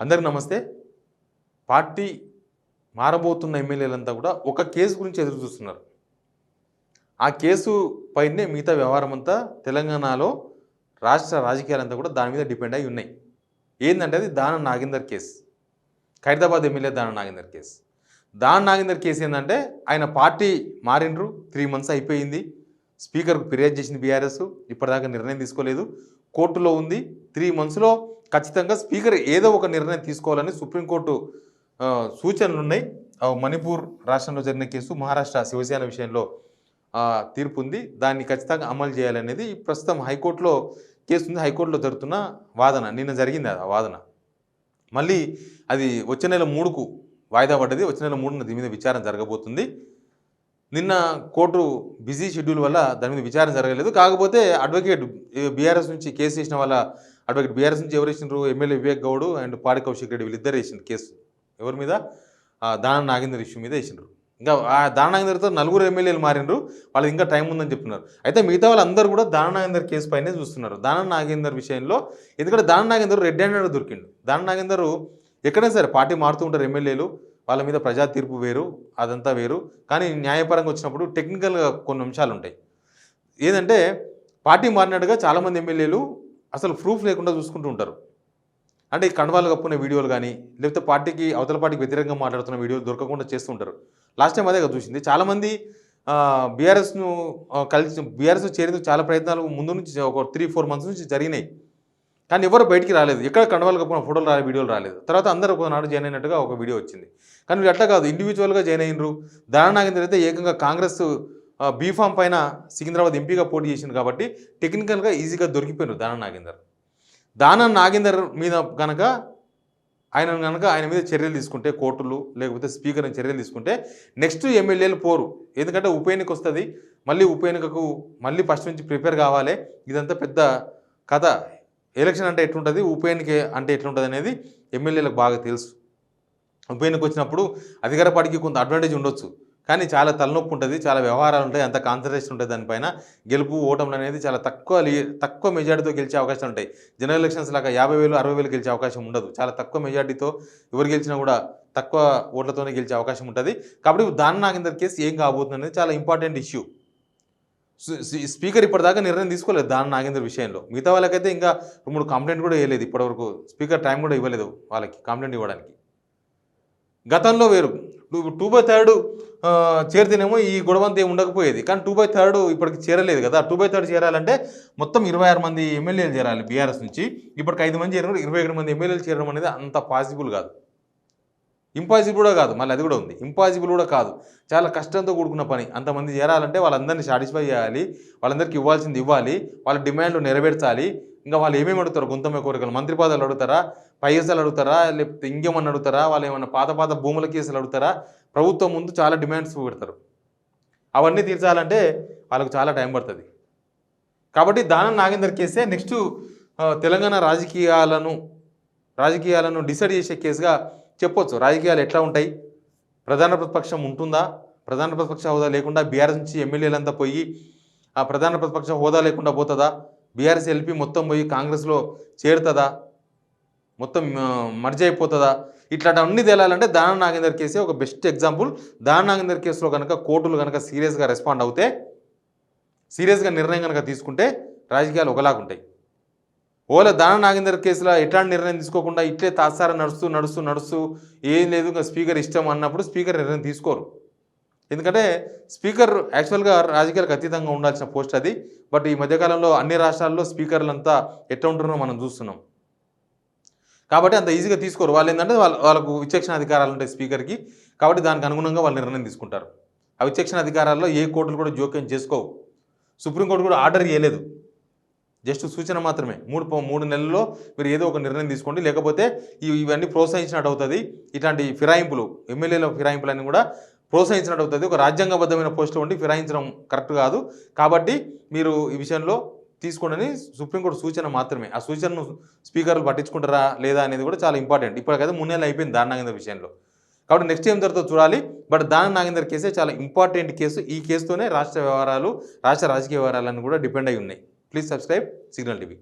అందరికీ నమస్తే. పార్టీ మారబోతున్న ఎమ్మెల్యేలంతా కూడా ఒక కేసు గురించి ఎదురు చూస్తున్నారు. ఆ కేసు పైనే మిగతా వ్యవహారం అంతా తెలంగాణలో రాష్ట్ర రాజకీయాలంతా కూడా దాని మీద డిపెండ్ అయి ఉన్నాయి. ఏందంటే అది Danam Nagender case. Khairatabad MLA Danam Nagender case. Danam Nagender case ఏంటంటే ఆయన పార్టీ మారిండ్రు, 3 months అయిపోయింది. స్పీకర్కు ఫిర్యాదు చేసింది బీఆర్ఎస్, ఇప్పటిదాకా నిర్ణయం తీసుకోలేదు. కోర్టులో ఉంది. 3 monthsలో ఖచ్చితంగా స్పీకర్ ఏదో ఒక నిర్ణయం తీసుకోవాలని సుప్రీంకోర్టు సూచనలు ఉన్నాయి. మణిపూర్ రాష్ట్రంలో జరిగిన కేసు, మహారాష్ట్ర శివసేన విషయంలో తీర్పు ఉంది. దాన్ని ఖచ్చితంగా అమలు చేయాలనేది ప్రస్తుతం హైకోర్టులో కేసు ఉంది. హైకోర్టులో జరుగుతున్న వాదన నిన్న జరిగింది. ఆ వాదన మళ్ళీ అది వచ్చే నెల 3కు వాయిదా పడ్డది. వచ్చే నెల 3న దీని మీద విచారణ జరగబోతుంది. నిన్న కోర్టు బిజీ షెడ్యూల్ వల్ల దాని మీద విచారణ జరగలేదు. కాకపోతే అడ్వకేట్ బీఆర్ఎస్ నుంచి కేసు చేసిన వాళ్ళ అడ్వకేట్ బీఆర్ఎస్ నుంచి ఎవరు వేసినారు? ఎమ్మెల్యే వివేక్ గౌడ్ అండ్ పాడి కౌశిక్ రెడ్డి వీళ్ళిద్దరు వేసిండ్రు కేసు. ఎవరి మీద? దానం నాగేందర్ ఇష్యూ మీద వేసిండ్రు. ఇంకా ఆ దానం నాగేందర్తో 4 ఎమ్మెల్యేలు మారిండ్రు. వాళ్ళకి ఇంకా టైం ఉందని చెప్తున్నారు. అయితే మిగతా వాళ్ళందరూ కూడా దానం నాగేందర్ కేసు పైనే చూస్తున్నారు. దానం నాగేందర్ విషయంలో ఎందుకంటే దానం నాగేందర్ రెడ్ హ్యాండెడ్ దొరికిండు. దానం నాగేందర్ ఎక్కడైనా సరే పార్టీ మారుతూ ఉంటారు ఎమ్మెల్యేలు, వాళ్ళ మీద ప్రజా తీర్పు వేరు, అదంతా వేరు. కానీ న్యాయపరంగా వచ్చినప్పుడు టెక్నికల్గా కొన్ని అంశాలు ఉంటాయి. ఏదంటే పార్టీ మారినట్టుగా చాలామంది ఎమ్మెల్యేలు అసలు ప్రూఫ్ లేకుండా చూసుకుంటూ ఉంటారు. అంటే ఈ కండవాలు కప్పుకునే వీడియోలు కానీ, లేకపోతే పార్టీకి అవతల పార్టీకి వ్యతిరేకంగా మాట్లాడుతున్న వీడియోలు దొరకకుండా చేస్తుంటారు. లాస్ట్ టైం అదే కదా చూసింది. చాలామంది బీఆర్ఎస్ను కలిసి బీఆర్ఎస్ చేరేందుకు చాలా ప్రయత్నాలు ముందు నుంచి ఒక 3-4 months నుంచి జరిగినాయి. కానీ ఎవరు బయటికి రాలేదు. ఎక్కడ కండవాలు కప్పుకున్న ఫోటోలు రాలేదు, వీడియోలు రాలేదు. తర్వాత అందరూ ఒకనాడు జాయిన్ అయినట్టుగా ఒక వీడియో వచ్చింది. కానీ వీళ్ళు అట్లా కాదు, ఇండివిజువల్గా జాయిన్ అయినరు. దానం నాగేందర్ అయితే ఏకంగా కాంగ్రెస్ బీఫామ్ పైన సికింద్రాబాద్ ఎంపీగా పోటీ చేసింది కాబట్టి టెక్నికల్గా ఈజీగా దొరికిపోయినారు దానం నాగేందర్. దానం నాగేందర్ మీద కనుక ఆయన మీద చర్యలు తీసుకుంటే కోర్టులు, లేకపోతే స్పీకర్ని చర్యలు తీసుకుంటే నెక్స్ట్ ఎమ్మెల్యేలు పోరు. ఎందుకంటే ఉప ఎన్నిక వస్తుంది. మళ్ళీ ఉప ఎన్నికకు మళ్ళీ ఫస్ట్ నుంచి ప్రిపేర్ కావాలి. ఇదంతా పెద్ద కథ. ఎలక్షన్ అంటే ఎట్లుంటుంది, ఉప ఎన్నిక అంటే ఎట్లుంటుంది అనేది ఎమ్మెల్యేలకు బాగా తెలుసు. ఉప ఎన్నిక వచ్చినప్పుడు అధికార పార్టీకి కొంత అడ్వాంటేజ్ ఉండొచ్చు, కానీ చాలా తలనొప్పి ఉంటుంది, చాలా వ్యవహారాలు ఉంటాయి, అంత కాన్సన్ట్రేషన్ ఉంటుంది దానిపైన. గెలుపు ఓటములు అనేది చాలా తక్కువ మెజార్టీతో గెలిచే అవకాశాలు ఉంటాయి. జనరల్ ఎలక్షన్స్ లాగా 50,000 60,000 గెలిచే అవకాశం ఉండదు. చాలా తక్కువ మెజార్టీతో ఎవరు గెలిచినా కూడా తక్కువ ఓట్లతోనే గెలిచే అవకాశం ఉంటుంది. కాబట్టి దానం నాగేందర్ కేసు ఏం కాబోతుంది అనేది చాలా ఇంపార్టెంట్ ఇష్యూ. స్పీకర్ ఇప్పటిదాకా నిర్ణయం తీసుకోలేదు దానం నాగేందర్ విషయంలో. మిగతా వాళ్ళకైతే ఇంకా 3 కంప్లైంట్ కూడా వేయలేదు ఇప్పటివరకు. స్పీకర్ టైం కూడా ఇవ్వలేదు వాళ్ళకి కంప్లైంట్ ఇవ్వడానికి. గతంలో వేరు, 2/3 చేరితేనేమో ఈ గొడవంతా ఏమి ఉండకపోయేది. కానీ 2/3 ఇప్పటికి చేరలేదు కదా. 2/3 చేరాలంటే మొత్తం 26 మంది ఎమ్మెల్యేలు చేరాలి బీఆర్ఎస్ నుంచి. ఇప్పటికి 5 మంది చేరినారు. 27 మంది ఎమ్మెల్యేలు చేరడం అనేది అంత పాసిబుల్ కాదు, ఇంపాసిబుల్ కూడా కాదు. మళ్ళీ అది కూడా ఉంది, ఇంపాసిబుల్ కూడా కాదు. చాలా కష్టంతో కూడుకున్న పని. అంతమంది చేరాలంటే వాళ్ళందరినీ సాటిస్ఫై చేయాలి, వాళ్ళందరికీ ఇవ్వాల్సింది ఇవ్వాలి, వాళ్ళ డిమాండ్లు నెరవేర్చాలి. ఇంకా వాళ్ళు ఏమేమి అడుగుతారు? గుంతమ్మ కోరికలు, మంత్రి పదవులు అడుగుతారా, పైసలు అడుగుతారా, లేకపోతే ఇంకేమన్నా అడుగుతారా, వాళ్ళు ఏమన్నా పాత భూముల కేసులు అడుగుతారా? ప్రభుత్వం ముందు చాలా డిమాండ్స్ పెడతారు. అవన్నీ తీర్చాలంటే వాళ్ళకు చాలా టైం పడుతుంది. కాబట్టి దానం నాగేందర్ కేసే నెక్స్ట్ తెలంగాణ రాజకీయాలను డిసైడ్ చేసే కేసుగా చెప్పొచ్చు. రాజకీయాలు ఎట్లా ఉంటాయి, ప్రధాన ప్రతిపక్షం ఉంటుందా, ప్రధాన ప్రతిపక్ష హోదా లేకుండా బీఆర్ఎస్ నుంచి ఎమ్మెల్యేలంతా పోయి ఆ ప్రధాన ప్రతిపక్ష హోదా లేకుండా పోతుందా, బీఆర్ఎస్ ఎల్పీ మొత్తం పోయి కాంగ్రెస్లో చేరుతుందా, మొత్తం మర్జ్ అయిపోతుందా, ఇట్లాంటివన్నీ తేలాలంటే దానం నాగేందర్ కేసే ఒక బెస్ట్ ఎగ్జాంపుల్. దానం నాగేందర్ కేసులో కనుక కోర్టులు కనుక సీరియస్గా రెస్పాండ్ అవుతే, సీరియస్గా నిర్ణయం కనుక తీసుకుంటే రాజకీయాలు ఒకలాగుంటాయి. ఓలా దానం నాగేందర్ కేసులో ఎట్లాంటి నిర్ణయం తీసుకోకుండా ఇట్లే తాత్సారం నడుస్తూ ఏం లేదు ఇంకా స్పీకర్ ఇష్టం అన్నప్పుడు స్పీకర్ నిర్ణయం తీసుకోరు. ఎందుకంటే స్పీకర్ యాక్చువల్గా రాజకీయాలకు అతీతంగా ఉండాల్సిన పోస్ట్ అది. బట్ ఈ మధ్యకాలంలో అన్ని రాష్ట్రాల్లో స్పీకర్లంతా ఎట్లా ఉంటున్నారో మనం చూస్తున్నాం. కాబట్టి అంత ఈజీగా తీసుకోరు. వాళ్ళు ఏంటంటే వాళ్ళకు విచక్షణ అధికారాలు ఉంటాయి స్పీకర్కి. కాబట్టి దానికి అనుగుణంగా వాళ్ళు నిర్ణయం తీసుకుంటారు. ఆ విచక్షణ అధికారాల్లో ఏ కోర్టులు కూడా జోక్యం చేసుకోవు. సుప్రీంకోర్టు కూడా ఆర్డర్ చేయలేదు, జస్ట్ సూచన మాత్రమే. 3 నెలల్లో మీరు ఏదో ఒక నిర్ణయం తీసుకోండి, లేకపోతే ఇవన్నీ ప్రోత్సహించినట్టు అవుతుంది. ఇట్లాంటి ఫిరాయింపులు, ఎమ్మెల్యేల ఫిరాయింపులన్నీ కూడా ప్రోత్సహించినట్టు అవుతుంది. ఒక రాజ్యాంగబద్ధమైన పోస్టులో ఉండి ఫిరాయించడం కరెక్ట్ కాదు. కాబట్టి మీరు ఈ విషయంలో తీసుకోండి సుప్రీంకోర్టు సూచన మాత్రమే. ఆ సూచనను స్పీకర్లు పట్టించుకుంటారా లేదా అనేది కూడా చాలా ఇంపార్టెంట్. ఇప్పటికైతే 3 నెలలు అయిపోయింది దానం నాగేందర్ విషయంలో. కాబట్టి నెక్స్ట్ ఏం జరుగుతుందో చూడాలి. బట్ దానం నాగేందర్ కేసే చాలా ఇంపార్టెంట్ కేసు. ఈ కేసుతోనే రాష్ట్ర రాజకీయ వ్యవహారాలన్నీ కూడా డిపెండ్ అయి ఉన్నాయి. Please subscribe signal TV.